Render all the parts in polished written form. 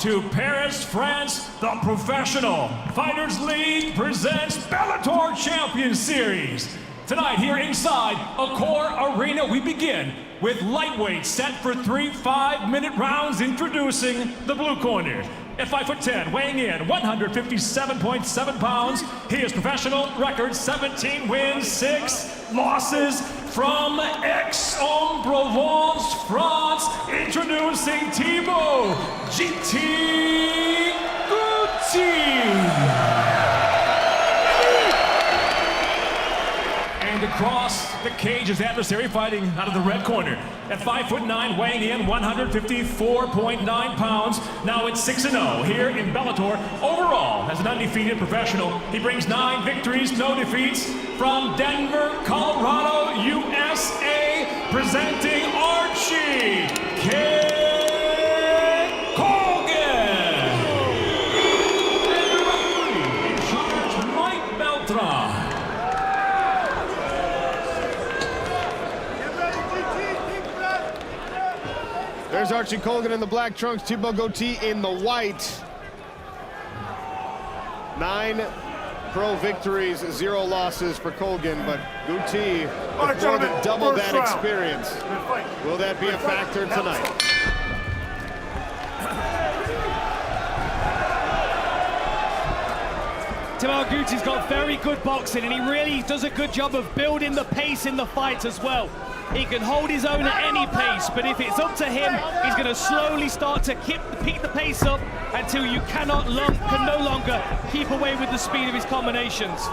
to Paris, France. The Professional Fighters League presents Bellator Champions Series. Tonight here inside Accor Arena, we begin with lightweight set for 3 5-minute rounds. Introducing the blue corner. At 5'10", weighing in 157.7 pounds, he is professional record 17 wins, 6 losses from Aix-en-Provence, France. Introducing Thibault Gouti. And across the cage, his adversary fighting out of the red corner. At 5'9", weighing in 154.9 pounds. Now it's 6-0 here in Bellator. Overall, as an undefeated professional, he brings 9 victories, no defeats. From Denver, Colorado, USA, presenting Archie Colgan. In charge, Mike Beltran. There's Archie Colgan in the black trunks, Thibault Gouti in the white. 9 pro victories, 0 losses for Colgan, but Gouti with more than double that experience. Will that be a factor tonight? Thibault Gouti's got very good boxing, and he really does a good job of building the pace in the fight as well. He can hold his own at any pace, but if it's up to him, he's going to slowly start to keep the pace up until you can no longer keep away with the speed of his combinations.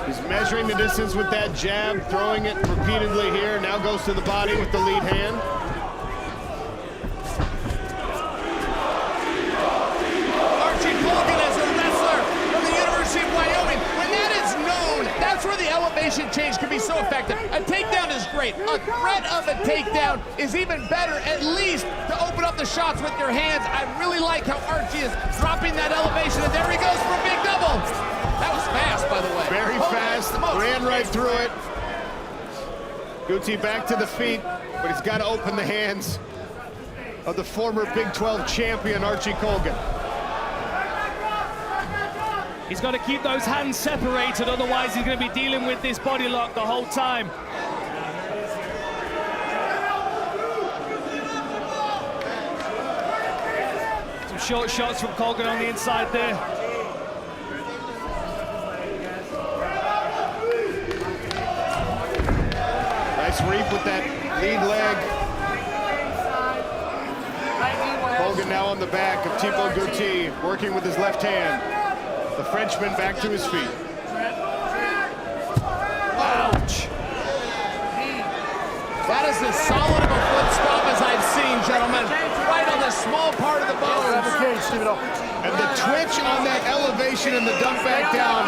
He's measuring the distance with that jab, throwing it repeatedly here. Now goes to the body with the lead hand. Archie Colgan is a wrestler from the University of Wyoming. When that is known, that's where the elevation change can be so effective. A takedown is great. A threat of a takedown is even better, at least to open up the shots with your hands. I really like how Archie is dropping that elevation, and there he goes for a big double. That was fast, by the way. Very fast, ran right through it. Gouti back to the feet, but he's got to open the hands of the former Big 12 champion, Archie Colgan. He's got to keep those hands separated, otherwise he's going to be dealing with this body lock the whole time. Some short shots from Colgan on the inside there. Nice reap with that lead leg. Colgan now on the back of Thibault Gouti, working with his left hand. The Frenchman back to his feet. Ouch! That is as solid of a foot stop as I've seen, gentlemen. Right on the small part of the bone. And the twitch on that elevation and the dump back down.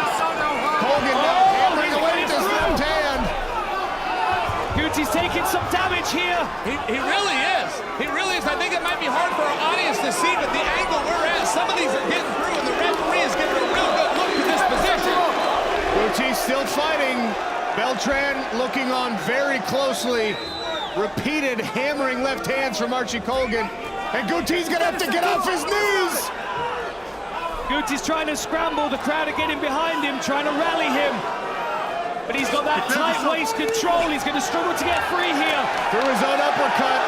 Colgan now hammering away with his left hand. Gouti's taking some damage here. He really is. He really is. I think it might be hard for our audience to see, but the angle we're at, some of these are getting through, and the referee is getting a real good look to this position. Gouti still fighting. Beltran looking on very closely. Repeated hammering left hands from Archie Colgan. And Gouti's gonna have to get off his knees. Gouti's trying to scramble. The crowd are getting behind him, trying to rally him. But he's got that tight waist control. He's going to struggle to get free here. Through his own uppercut.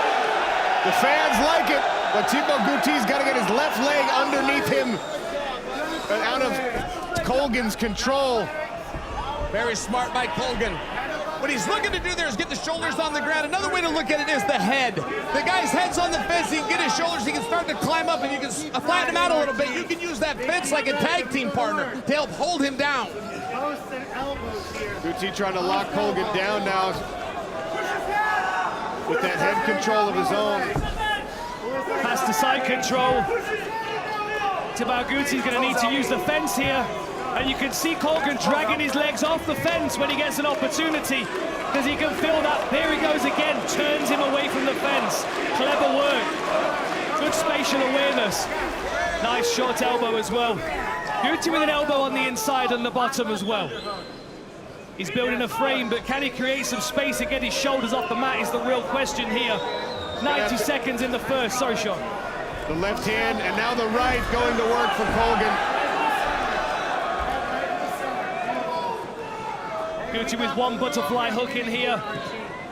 The fans like it, but Thibault Gouti's got to get his left leg underneath him. Out of Colgan's control. Very smart by Colgan. What he's looking to do there is get the shoulders on the ground. Another way to look at it is the head. The guy's head's on the fence. He can get his shoulders. He can start to climb up, and you can flatten him out a little bit. You can use that fence like a tag team partner to help hold him down. Gouti trying to lock Colgan down now with that head control of his own. Pass to side control. Thibault Gouti's going to need to use the fence here. And you can see Colgan dragging his legs off the fence when he gets an opportunity, because he can feel that. There he goes again, turns him away from the fence. Clever work. Good spatial awareness. Nice short elbow as well. Gouti with an elbow on the inside and the bottom as well. He's building a frame, but can he create some space and get his shoulders off the mat is the real question here. 90 seconds in the first. Sorry, Sean. The left hand and now the right going to work for Colgan. Gouti with one butterfly hook in here,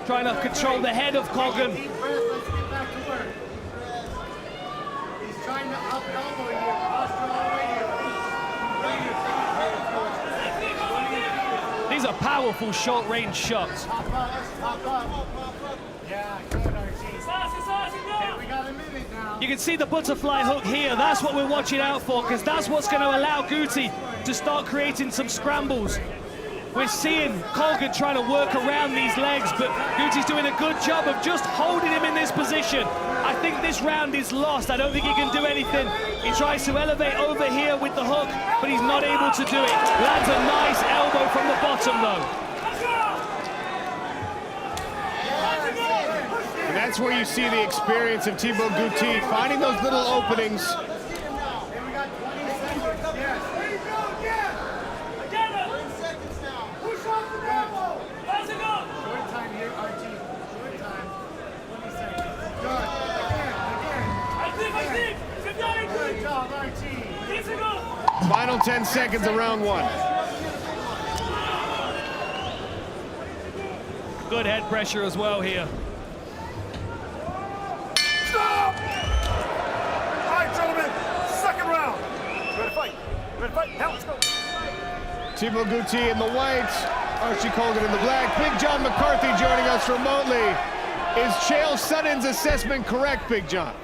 trying to control the head of Colgan. Let's get back to work. He's trying to up elbow here. Posture all the way here. These are powerful short-range shots. Top up. Yeah, good, Archie. Okay, we got a minute now. You can see the butterfly hook here. That's what we're watching out for, because that's what's going to allow Gouti to start creating some scrambles. We're seeing Colgan trying to work around these legs, but Gouti's doing a good job of just holding him in this position. I think this round is lost. I don't think he can do anything. He tries to elevate over here with the hook, but he's not able to do it. Lands a nice elbow from the bottom, though. And that's where you see the experience of Thibault Gouti, finding those little openings. Final 10 seconds of round one. Good head pressure as well here. Stop! All right, gentlemen, second round. Ready to fight? Ready to fight? Now let's go. Thibault Gouti in the white, Archie Colgan in the black. Big John McCarthy joining us remotely. Is Chael Sonnen's assessment correct, Big John?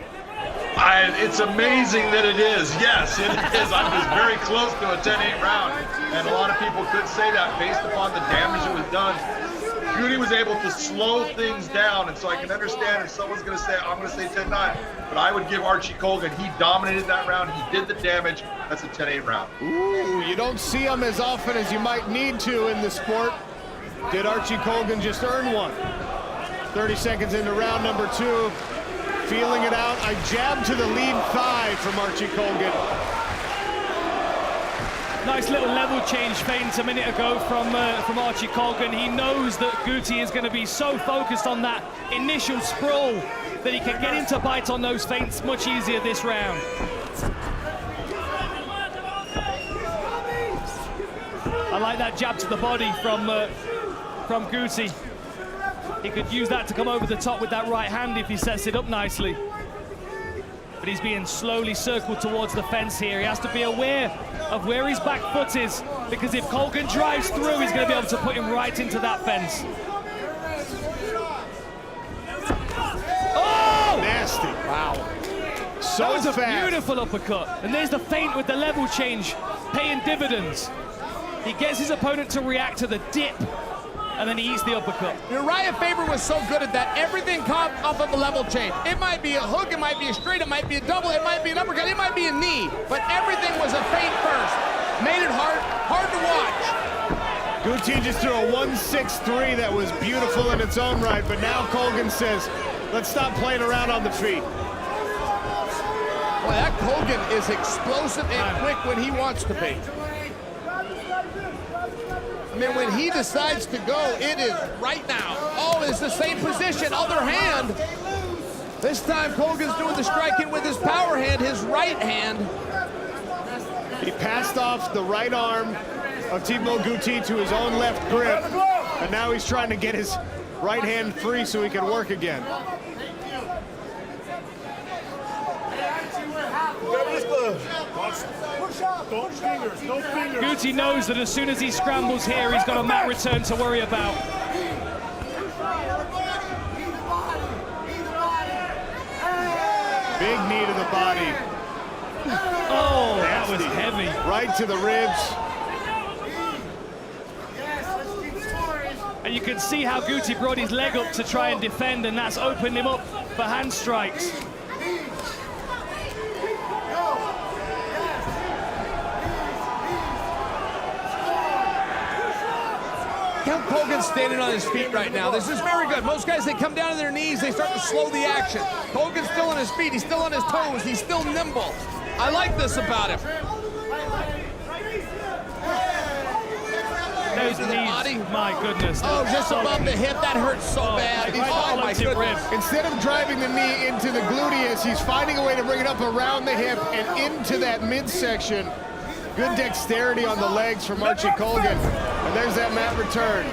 It's amazing that it is. Yes, it is. I was very close to a 10-8 round, and a lot of people could say that based upon the damage that was done. Gouti was able to slow things down, and so I can understand if someone's going to say, I'm going to say 10-9, but I would give Archie Colgan. He dominated that round. He did the damage. That's a 10-8 round. Ooh, you don't see him as often as you might need to in the sport. Did Archie Colgan just earn one? 30 seconds into round number two. Feeling it out, a jab to the lead thigh from Archie Colgan. Nice little level change feint a minute ago from Archie Colgan. He knows that Gouti is going to be so focused on that initial sprawl that he can get him to bite on those feints much easier this round. I like that jab to the body from Gouti. He could use that to come over the top with that right hand if he sets it up nicely. But he's being slowly circled towards the fence here. He has to be aware of where his back foot is, because if Colgan drives through, he's going to be able to put him right into that fence. Oh! Nasty. Wow. So that was a fast. beautiful uppercut. And there's the feint with the level change, paying dividends. He gets his opponent to react to the dip, and then he eats the uppercut. Uriah Faber was so good at that. Everything caught off of a level change. It might be a hook, it might be a straight, it might be a double, it might be an uppercut, it might be a knee, but everything was a feint first. Made it hard to watch. Gouti just threw a 1-6-3 that was beautiful in its own right, but now Colgan says, let's stop playing around on the feet. Boy, that Colgan is explosive and quick when he wants to be. I mean, when he decides to go, it is right now. Oh, it's the same position, other hand. This time, Colgan's doing the striking with his power hand, his right hand. He passed off the right arm of Thibault Gouti to his own left grip, and now he's trying to get his right hand free so he can work again. Gouti knows that as soon as he scrambles here, he's got a mat return to worry about. Big knee to the body. Oh, that was heavy. Right to the ribs. And you can see how Gouti brought his leg up to try and defend, and that's opened him up for hand strikes. Colgan's standing on his feet right now. This is very good. Most guys, they come down to their knees, they start to slow the action. Colgan's still on his feet, he's still on his toes, he's still nimble. I like this about him. Those to the knees, body. my goodness. Oh, just above the hip. That hurts so bad. Oh, my goodness. Instead of driving the knee into the gluteus, he's finding a way to bring it up around the hip and into that midsection. Good dexterity on the legs from Archie Colgan. And there's that mat return.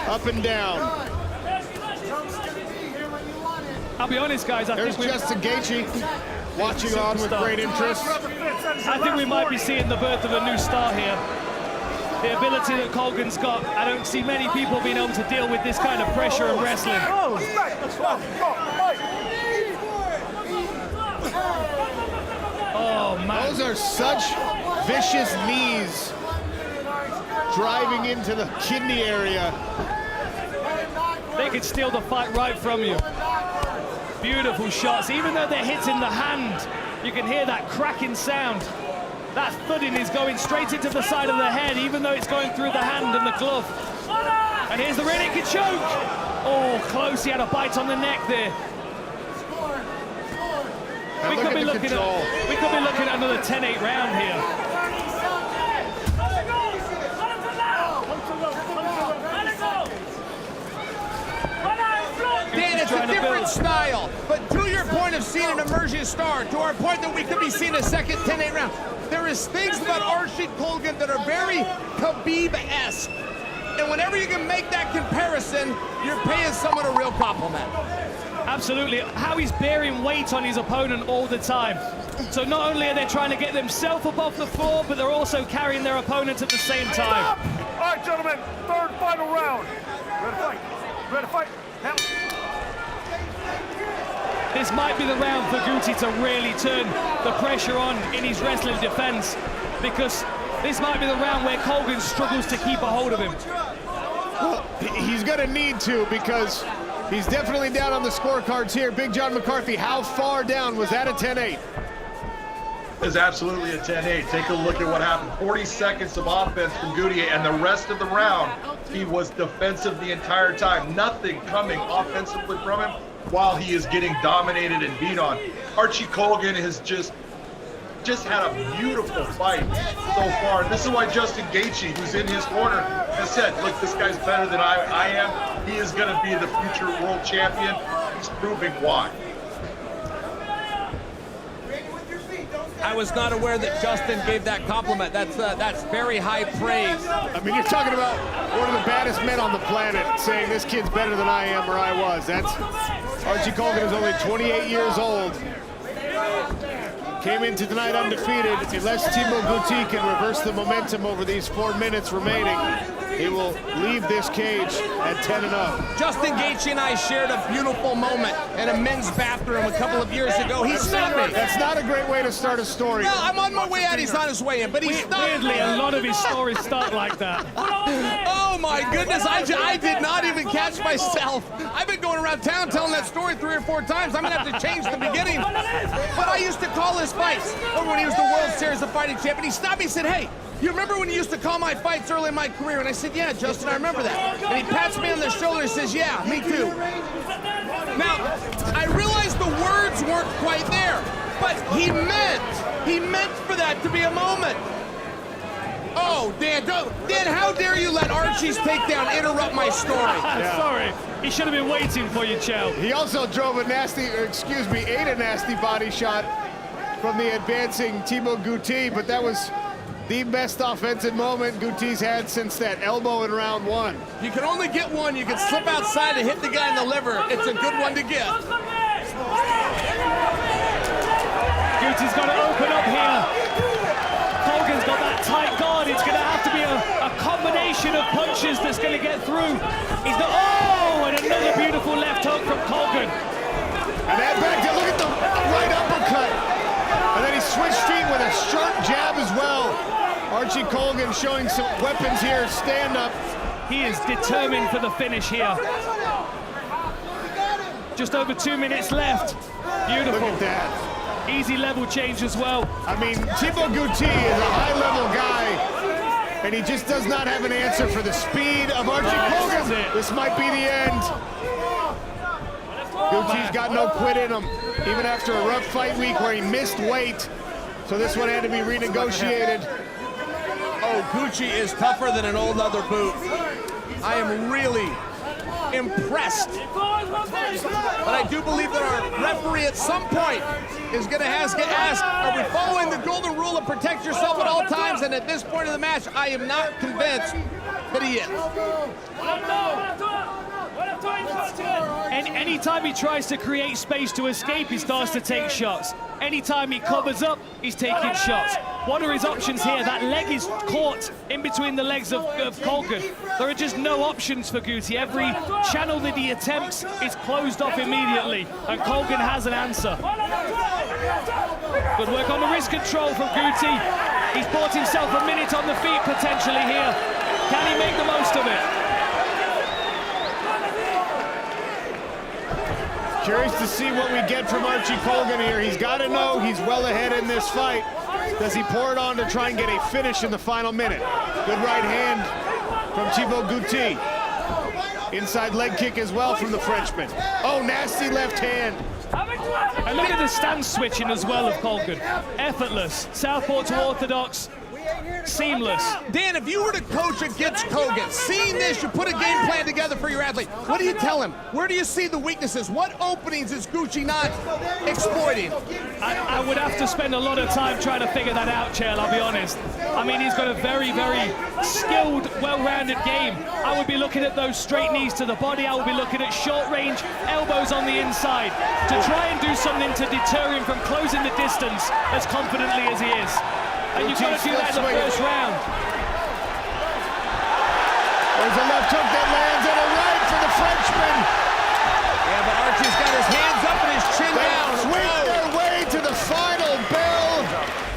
Up and down. I'll be honest, guys, There's Justin Gaethje watching on with great interest. I think we might be seeing the birth of a new star here. The ability that Colgan's got, I don't see many people being able to deal with this kind of pressure in wrestling. Oh, man. Those are such vicious knees driving into the kidney area. They could steal the fight right from you. Beautiful shots. Even though they're hitting the hand, you can hear that cracking sound. That thudding is going straight into the side of the head, even though it's going through the hand and the glove. And here's the rear naked choke. Oh, close. He had a bite on the neck there. We could be looking at another 10-8 round here. Dan, it's a different style, but to your point of seeing an emerging star, to our point that we could be seeing a second 10-8 round, there is things about Archie Colgan that are very Khabib-esque. And whenever you can make that comparison, you're paying someone a real compliment. Absolutely. How he's bearing weight on his opponent all the time. So not only are they trying to get themselves above the floor, but they're also carrying their opponent at the same time. All right, gentlemen, third final round. Ready to fight? Ready to fight? Now. This might be the round for Gouti to really turn the pressure on in his wrestling defense, because this might be the round where Colgan struggles to keep a hold of him. Well, he's going to need to, because he's definitely down on the scorecards here. Big John McCarthy, how far down was that a 10-8? Is absolutely a 10-8. Take a look at what happened. 40 seconds of offense from Gouti, and the rest of the round, he was defensive the entire time. Nothing coming offensively from him while he is getting dominated and beat on. Archie Colgan has just had a beautiful fight so far. This is why Justin Gaethje, who's in his corner, has said, look, this guy's better than I am. He is going to be the future world champion. He's proving why. I was not aware that Justin gave that compliment. That's very high praise. I mean, you're talking about one of the baddest men on the planet saying this kid's better than I am or I was. That's Archie Colgan is only 28 years old. Came into tonight undefeated. Unless Thibault Gouti can reverse the momentum over these 4 minutes remaining, he will leave this cage at 10-0. Justin Gaethje and I shared a beautiful moment in a men's bathroom a couple of years ago. He stopped me. That's not a great way to start a story. No, I'm on my way out. He's on his way in, but he stopped me. Weirdly, a lot of his stories start like that. Oh my goodness, I did not even catch myself. I've been going around town telling that story 3 or 4 times. I'm gonna have to change the beginning. But I used to call his fights over when he was the World Series of Fighting Champion. He stopped me and said, hey, you remember when you used to call my fights early in my career? And I said, yeah, Justin, I remember that. And he pats me on the shoulder and says, yeah, me too. Now, I realized the words weren't quite there, but he meant for that to be a moment. Oh, Dan, how dare you let Archie's takedown interrupt my story? Sorry, he should have been waiting for you, Chow. He also drove ate a nasty body shot from the advancing Thibault Gouti, but that was the best offensive moment Gouti's had since that elbow in round 1. You can only get one. You can slip outside and hit the guy in the liver. It's a good one to get. Gouti's got to open up here. Colgan's got that tight guard. It's going to have to be a combination of punches that's going to get through. He's not. Oh, and another beautiful left hook from Colgan. And that back there, look at the right uppercut. And then he switched feet with a sharp jab as well. Archie Colgan showing some weapons here, stand up. He is determined for the finish here. Just over 2 minutes left. Beautiful. Look at that. Easy level change as well. I mean, Thibault Gouti is a high-level guy, and he just does not have an answer for the speed of Archie Colgan. This might be the end. Gouti's got no quit in him, even after a rough fight week where he missed weight. So this one had to be renegotiated. Oh, Gouti is tougher than an old leather boot. I am really impressed. But I do believe that our referee at some point is going to ask, are we following the golden rule of protect yourself at all times? And at this point of the match, I am not convinced that he is. Anytime he tries to create space to escape, he starts to take shots. Anytime he covers up, he's taking shots. What are his options here? That leg is caught in between the legs of Colgan. There are just no options for Gouti. Every channel that he attempts is closed off immediately, and Colgan has an answer. Good work on the wrist control from Gouti. He's bought himself a minute on the feet potentially here. Can he make the most of it? Curious to see what we get from Archie Colgan here. He's got to know he's well ahead in this fight. Does he pour it on to try and get a finish in the final minute? Good right hand from Thibault Gouti. Inside leg kick as well from the Frenchman. Oh, nasty left hand. And look at the stance switching as well of Colgan. Effortless, southpaw to orthodox, seamless. Dan, if you were to coach against Colgan, seeing this, you put a game plan together for your athlete. What do you tell him? Where do you see the weaknesses? What openings is Gouti not exploiting? I would have to spend a lot of time trying to figure that out, Chael, I'll be honest. I mean, he's got a very, very skilled, well-rounded game. I would be looking at those straight knees to the body. I would be looking at short-range elbows on the inside to try and do something to deter him from closing the distance as confidently as he is. And you've got to do that in the first round. There's a left hook that lands and a right for the Frenchman. Yeah, but Archie's got his hands up and his chin down. Swing their way to the final bell.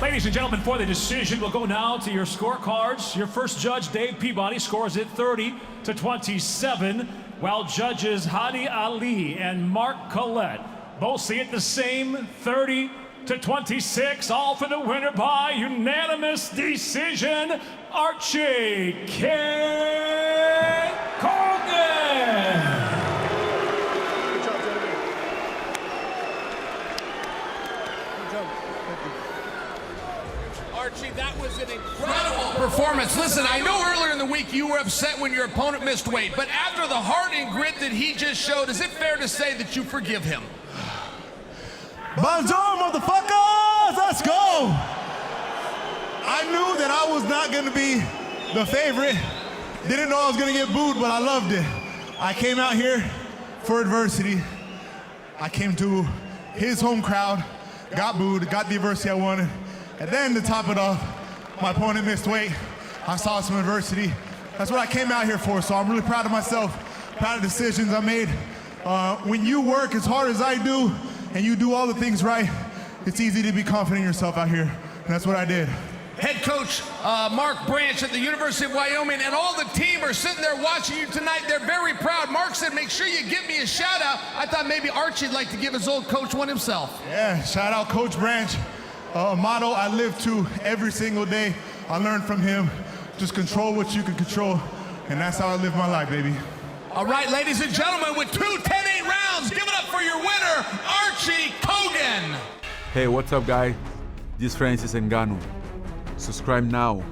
Ladies and gentlemen, for the decision, we'll go now to your scorecards. Your first judge, Dave Peabody, scores it 30-27, while judges 𝗘𝗨𝗥𝗢𝗣𝗘 and Mark Collette both see it the same, 30-26, all for the winner by unanimous decision, Archie Colgan. Archie, that was an incredible performance. Listen, I know earlier in the week you were upset when your opponent missed weight, but after the heart and grit that he just showed, is it fair to say that you forgive him? Bonjour, motherfuckers! Let's go! I knew that I was not going to be the favorite. Didn't know I was going to get booed, but I loved it. I came out here for adversity. I came to his home crowd, got booed, got the adversity I wanted. And then to top it off, my opponent missed weight. I saw some adversity. That's what I came out here for, so I'm really proud of myself, proud of the decisions I made. When you work as hard as I do, and you do all the things right, it's easy to be confident in yourself out here. And that's what I did. Head coach Mark Branch at the University of Wyoming and all the team are sitting there watching you tonight. They're very proud. Mark said, make sure you give me a shout out. I thought maybe Archie'd like to give his old coach one himself. Yeah, shout out Coach Branch. A motto I live to every single day. I learned from him. Just control what you can control. And that's how I live my life, baby. All right, ladies and gentlemen, with 2 10-8 rounds, give it up for your winner, Archie Colgan. Hey, what's up, guys? This is Francis Ngannou. Subscribe now.